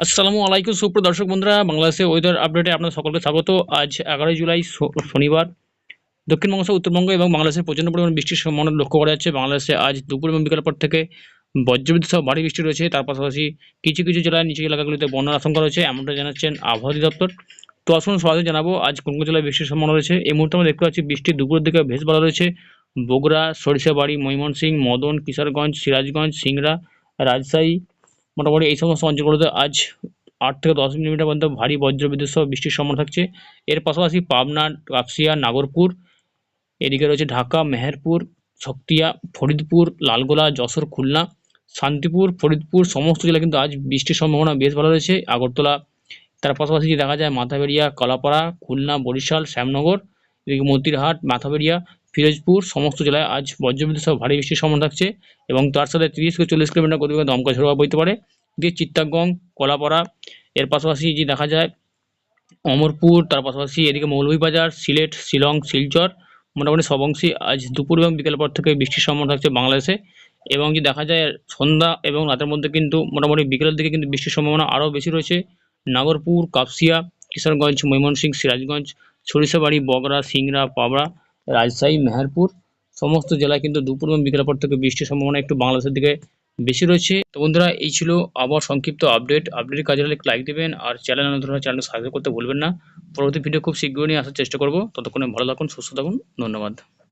আসসালামু আলাইকুম সুপ্রিয় দর্শক বন্ধুরা, বাংলাদেশের ওয়েদার আপডেটে আপনাদের সকলকে স্বাগত। আজ 11ই জুলাই শনিবার। দক্ষিণবঙ্গ সহ উত্তরবঙ্গ এবং বাংলাদেশের প্রচণ্ড পরিমাণ বৃষ্টির সম্ভাবনা লক্ষ্য করা যাচ্ছে। বাংলাদেশে আজ দুপুর এবং বিকেলের পর থেকে বজ্রবিদ্যুৎ সহ ভারী বৃষ্টি রয়েছে। তার পাশাপাশি কিছু কিছু জেলায় নিচু এলাকাগুলিতে বন্যার আশঙ্কা রয়েছে, এমনটা জানাচ্ছেন আবহাওয়া অধিদপ্তর। তো আসুন সরাসরি জানাবো আজ কোন কোন জেলায় বৃষ্টির সম্ভাবনা রয়েছে। এই মুহূর্তে আমরা দেখতে পাচ্ছি বৃষ্টি দুপুরের দিকে বেশ ভালো রয়েছে। বগুড়া, সরিষাবাড়ি, ময়মনসিংহ, মদন, কিশোরগঞ্জ, সিরাজগঞ্জ, সিংড়া, রাজশাহী, মোটামুটি এই সমস্ত অঞ্চলগুলোতে আজ 8 থেকে 10 মিলিমিটার পর্যন্ত ভারী বজ্রবিদ্যুৎ সহ বৃষ্টির সম্ভাবনা থাকছে। এর পাশাপাশি পাবনা, কাপাসিয়া, নাগরপুর, এদিকে রয়েছে ঢাকা, মেহেরপুর, শক্তিয়া, ফরিদপুর, লালগোলা, যশোর, খুলনা, শান্তিপুর, ফরিদপুর সমস্ত জেলায় কিন্তু আজ বৃষ্টির সম্ভাবনা বেশ ভালো রয়েছে। আগরতলা, তার পাশাপাশি যদি দেখা যায় মাথাবেড়িয়া, কলাপাড়া, খুলনা, বরিশাল, শ্যামনগর, এদিকে মতিরহাট, মাথাবেড়িয়া, ফিরোজপুর সমস্ত জেলায় আজ বজ্রবিদ্যুৎ সহ ভারী বৃষ্টির সম্ভাবনা থাকছে এবং তার সাথে 30 থেকে 40 কিলোমিটার গতিবেগে দমকা ঝোড়ো হাওয়া বইতে পারে। দিয়ে চিত্তাগং, কলাপাড়া, এর পাশাপাশি যদি দেখা যায় অমরপুর, তার পাশাপাশি এদিকে মৌলভীবাজার, সিলেট, শিলং, শিলচর, মোটামুটি সব অংশেই আজ দুপুর এবং বিকেল পর থেকে বৃষ্টির সম্ভাবনা থাকছে বাংলাদেশে। এবং যদি দেখা যায় সন্ধ্যা এবং রাতের মধ্যে কিন্তু মোটামুটি বিকেলের দিকে কিন্তু বৃষ্টির সম্ভাবনা আরও বেশি রয়েছে। নাগরপুর, কাপসিয়া, কিশোরগঞ্জ, ময়মনসিংহ, সিরাজগঞ্জ, সরিষাবাড়ি, বগুড়া, সিংড়া, পাবনা, রাজশাহী, মেহেরপুর সমস্ত জেলায় কিন্তু দুপুর এবং বিকেলের পর থেকে বৃষ্টির সম্ভাবনা একটু বাংলাদেশের দিকে বেশি রয়েছে। তো বন্ধুরা, এই ছিল আবহাওয়ার সংক্ষিপ্ত আপডেটের কাজে লাগলে লাইক দেবেন আর চ্যানেল নতুন হলে চ্যানেল সাবস্ক্রাইব করতে ভুলবেন না। পরবর্তী ভিডিও খুব শীঘ্রই নিয়ে আসার চেষ্টা করব। ততক্ষণে ভালো থাকুন, সুস্থ থাকুন, ধন্যবাদ।